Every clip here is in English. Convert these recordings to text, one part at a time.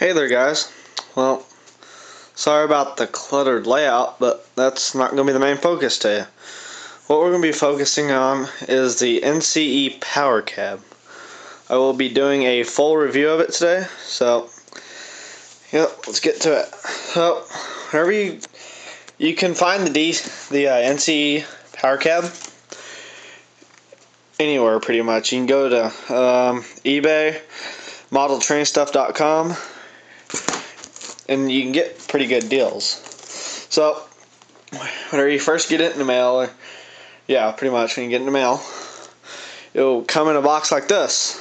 Hey there guys. Well, sorry about the cluttered layout, but that's not going to be the main focus today. What we're going to be focusing on is the NCE power cab. I will be doing a full review of it today, so let's get to it. So, whenever you can find the NCE power cab anywhere pretty much. You can go to eBay, modeltrainstuff.com, and you can get pretty good deals. So, whenever you first get it in the mail, pretty much when you get it in the mail, it'll come in a box like this.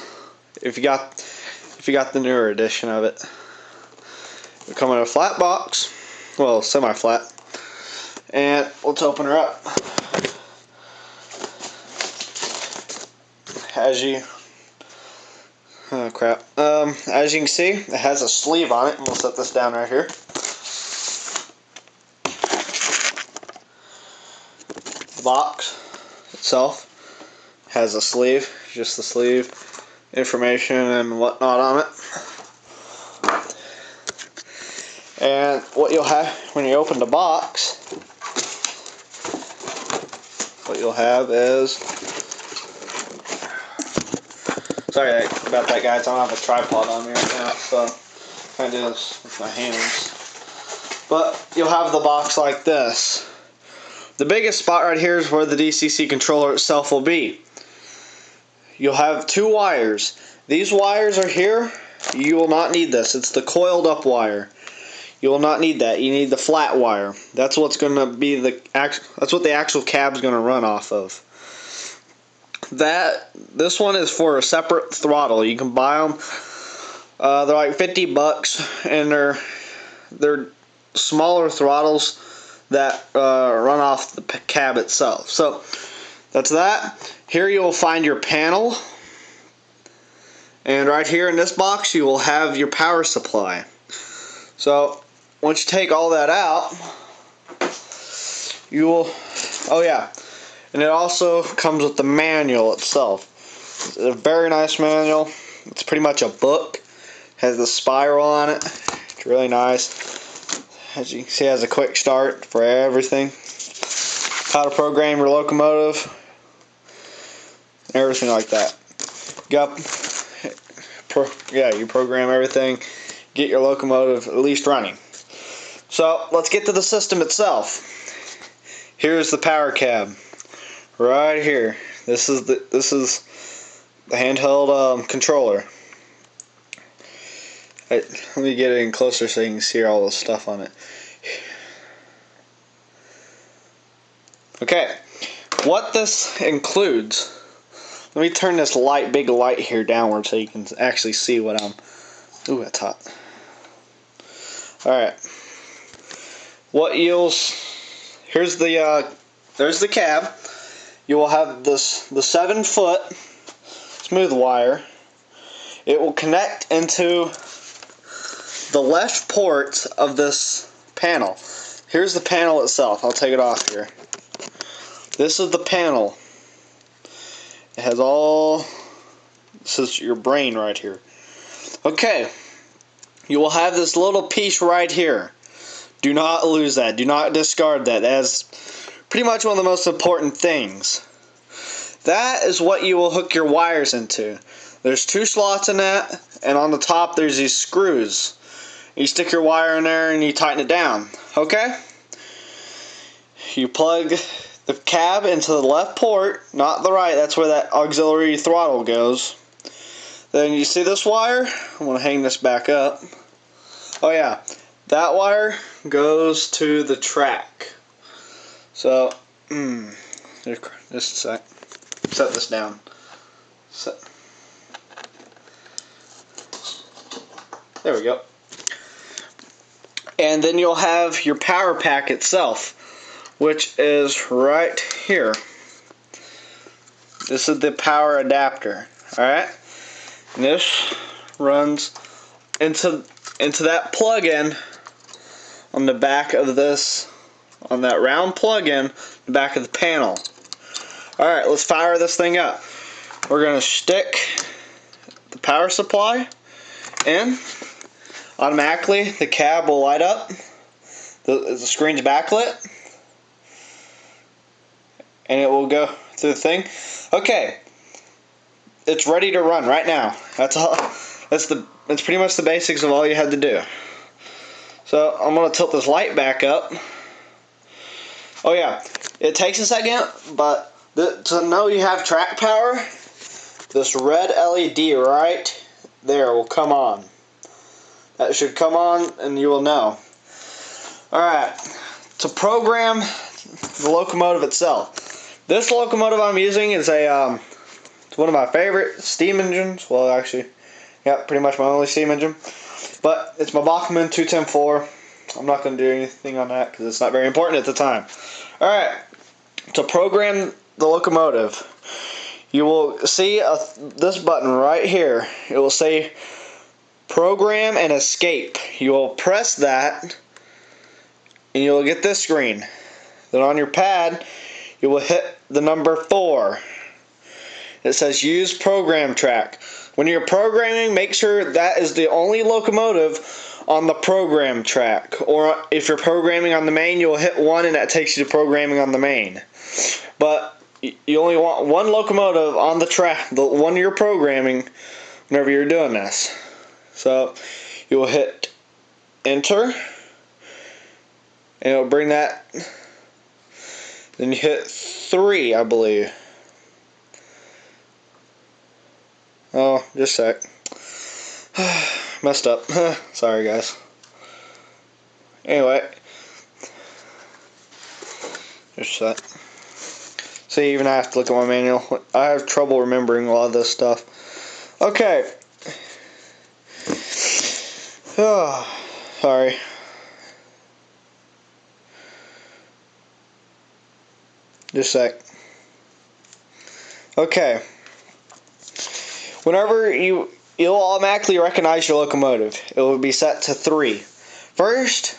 If you got the newer edition of it, it'll come in a flat box, well, semi-flat. And let's open her up. As you can see, it has a sleeve on it, and we'll set this down right here. The box itself has a sleeve, just the sleeve, information and whatnot on it. And what you'll have when you open the box, what you'll have is, sorry about that guys, I don't have a tripod on me right now, so I'm trying to do this with my hands. But you'll have the box like this. The biggest spot right here is where the DCC controller itself will be. You'll have two wires. These wires are here. You will not need this. It's the coiled up wire. You will not need that. You need the flat wire. That's what's going to be that's what the actual cab's going to run off of. This one is for a separate throttle. You can buy them. They're like $50, and they're smaller throttles that run off the cab itself. So that's that. Here you will find your panel, and right here in this box you will have your power supply. So once you take all that out, you will, and it also comes with the manual itself. It's a very nice manual. It's pretty much a book. It has the spiral on it. It's really nice. As you can see, it has a quick start for everything. How to program your locomotive. Everything like that. You program everything. Get your locomotive at least running. So let's get to the system itself. Here's the power cab. Right here. This is the handheld controller. Let me get it in closer so you can see all the stuff on it. Okay, what this includes. Let me turn this big light here downward so you can actually see what I'm. Ooh, that's hot. All right. There's the cab. You will have the 7-foot smooth wire. It will connect into the left port of this panel. Here's the panel itself. I'll take it off here. This is the panel. It has this is your brain right here. Okay. You will have this little piece right here. Do not lose that. Do not discard that. That is pretty much one of the most important things. That is what you will hook your wires into. There's 2 slots in that, and on the top there's these screws. You stick your wire in there and you tighten it down. Okay? You plug the cab into the left port, not the right. That's where that auxiliary throttle goes. Then you see this wire? I'm going to hang this back up. Oh yeah, that wire goes to the track. So, just a sec. Set this down. There we go. And then you'll have your power pack itself, which is right here. This is the power adapter. Alright? And this runs into that plug-in on the back of this, on that round plug-in, the back of the panel. Alright, let's fire this thing up. We're going to stick the power supply in. automatically the cab will light up. The screen's backlit, and it will go through the thing. Okay, it's ready to run right now. That's all. That's pretty much the basics of all you had to do. So I'm gonna tilt this light back up. Oh yeah, it takes a second, but to know you have track power, this red LED right there will come on. That should come on, and you will know. Alright, to program the locomotive itself. This locomotive I'm using is it's one of my favorite steam engines. Well, actually, yeah, pretty much my only steam engine. But it's my Bachmann 210-4. I'm not going to do anything on that because it's not very important at the time. Alright, to program the locomotive, you will see this button right here. It will say Program and Escape. You will press that, and you'll get this screen. Then on your pad, you will hit the number 4. It says Use Program Track. When you're programming, make sure that is the only locomotive on the program track. Or if you're programming on the main, you'll hit 1 and that takes you to programming on the main. But you only want one locomotive on the track, the one you're programming, whenever you're doing this. So you will hit Enter, and it'll bring that. Then you hit 3, I believe. Oh, just a sec. Messed up. Sorry, guys. Anyway, just a sec. See, even I have to look at my manual. I have trouble remembering a lot of this stuff. Okay. Oh, sorry. Just a sec. Okay. Whenever you'll automatically recognize your locomotive. It will be set to 3. First,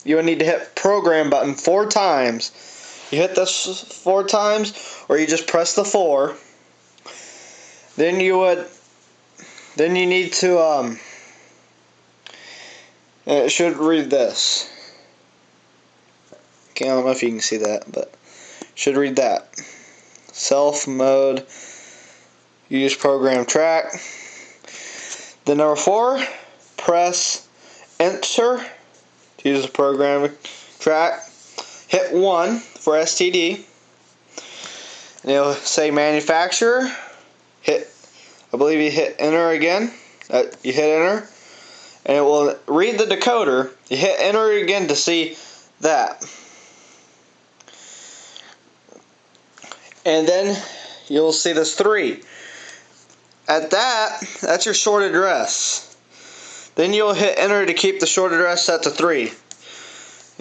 you will need to hit program button 4 times. You hit this 4 times, or you just press the 4. Then you need to it should read this. Okay, I don't know if you can see that, but it should read that. Self mode. Use program track. Then number 4, press Enter to use the program track. Hit 1 for STD. And it'll say manufacturer. I believe you hit Enter again. You hit Enter. And it will read the decoder. You hit Enter again to see that. And then you'll see this 3. At that's your short address. Then you'll hit Enter to keep the short address set to 3.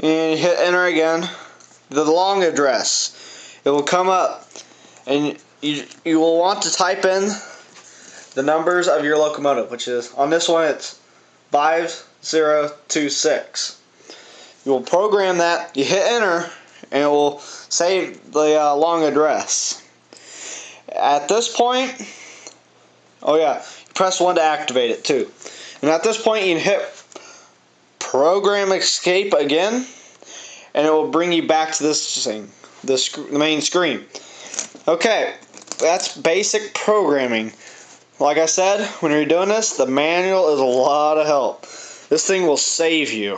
And you hit Enter again. The long address. It will come up. And you will want to type in the numbers of your locomotive, which is, on this one it's 5026. You will program that. You hit Enter, and it will save the long address. At this point, oh yeah, you press 1 to activate it too. And at this point, you can hit Program Escape again, and it will bring you back to this thing, the main screen. Okay, that's basic programming. Like I said, when you're doing this, the manual is a lot of help. This thing will save you.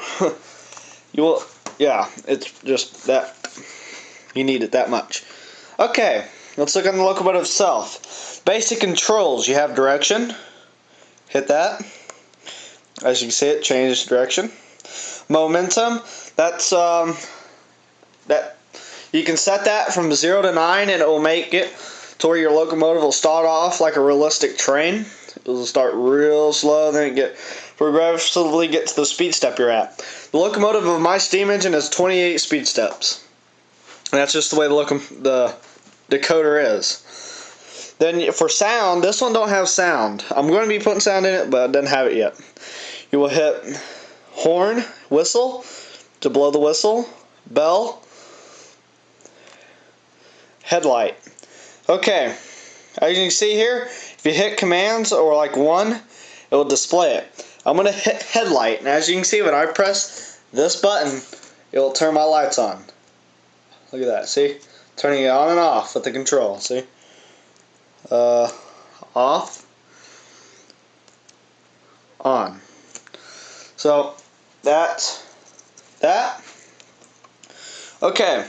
Yeah, it's just that you need it that much. Okay, let's look on the locomotive itself. Basic controls, you have direction. Hit that. As you can see, it changes direction. Momentum, that's that you can set that from 0 to 9, and it will make it to where your locomotive will start off like a realistic train. It will start real slow, then progressively get to the speed step you're at. The locomotive of my steam engine is 28 speed steps. And that's just the way the decoder is. Then for sound, this one don't have sound. I'm going to be putting sound in it, but it doesn't have it yet. You will hit horn, whistle, to blow the whistle, bell, headlight. Okay, as you can see here, if you hit commands or like 1, it will display it. I'm going to hit headlight, and as you can see, when I press this button, it will turn my lights on. Look at that, see? Turning it on and off with the control, see? Off, on. So, that's that. Okay,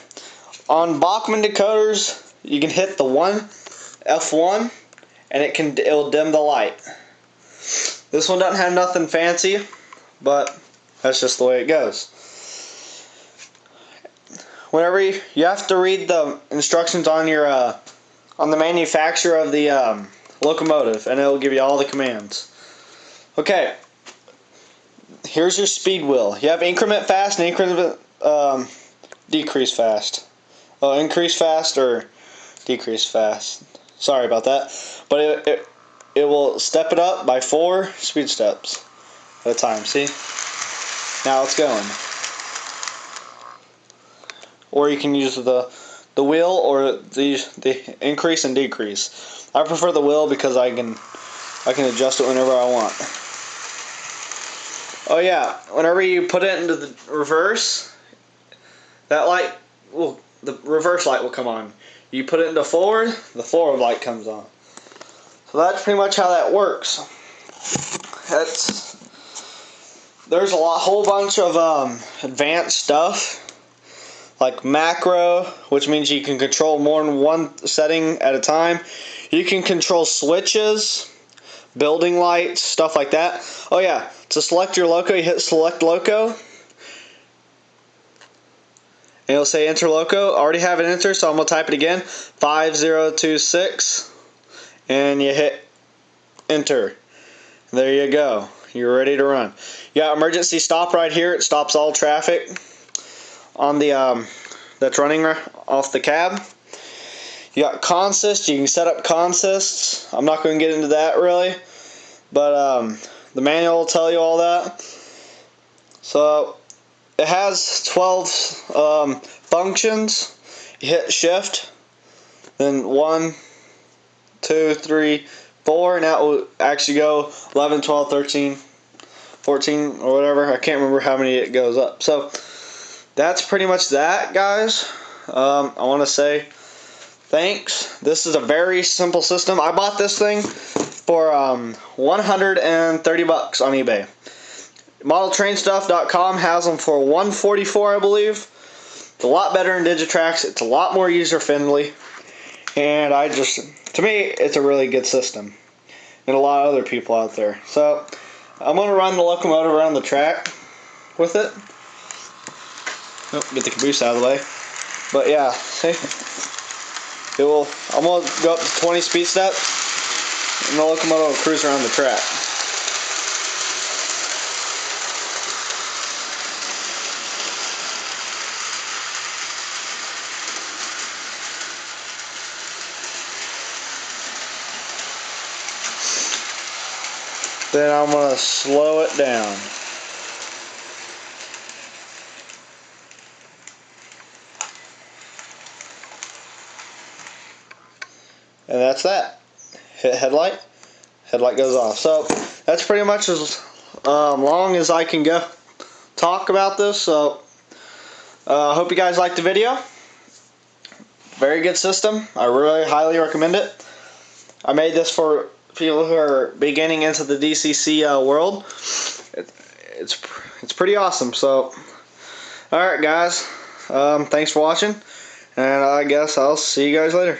on Bachmann decoders, you can hit the F1, and it'll dim the light. This one doesn't have nothing fancy, but that's just the way it goes. Whenever you have to read the instructions on your on the manufacturer of the locomotive, and it'll give you all the commands. Okay, here's your speed wheel. You have increment fast and increment decrease fast. Oh, increase fast or decrease fast. Sorry about that, but it will step it up by 4 speed steps at a time. See? Now it's going. Or you can use the wheel or the increase and decrease. I prefer the wheel because I can adjust it whenever I want. Oh yeah, whenever you put it into the reverse, that light the reverse light will come on. You put it into forward, the forward light comes on. So that's pretty much how that works. There's a whole bunch of advanced stuff, like macro, which means you can control more than one setting at a time. You can control switches, building lights, stuff like that. Oh yeah, to select your loco, you hit select loco, and it'll say enter loco. I already have it enter, so I'm going to type it again, 5026, and you hit enter. There you go. You're ready to run. You got emergency stop right here. It stops all traffic on the that's running off the cab. You got consist. You can set up consists. I'm not going to get into that really, but the manual will tell you all that. So it has 12 functions. You hit shift, then 1, 2, 3, 4, and that will actually go 11, 12, 13, 14, or whatever. I can't remember how many it goes up. So that's pretty much that, guys. I want to say thanks. This is a very simple system. I bought this thing for $130 on eBay. ModelTrainStuff.com has them for $144, I believe. It's a lot better than Digitrax. It's a lot more user friendly, and to me, it's a really good system, and a lot of other people out there. So I'm going to run the locomotive around the track with it. Oh, get the caboose out of the way. But yeah, see, I'm going to go up to 20 speed steps, and the locomotive will cruise around the track. Then I'm going to slow it down. And that's that. Hit headlight. Headlight goes off. So that's pretty much as long as I can talk about this. So I hope you guys liked the video. Very good system. I really highly recommend it. I made this for people who are beginning into the DCC world. It's pretty awesome. So, alright guys, thanks for watching, and I guess I'll see you guys later.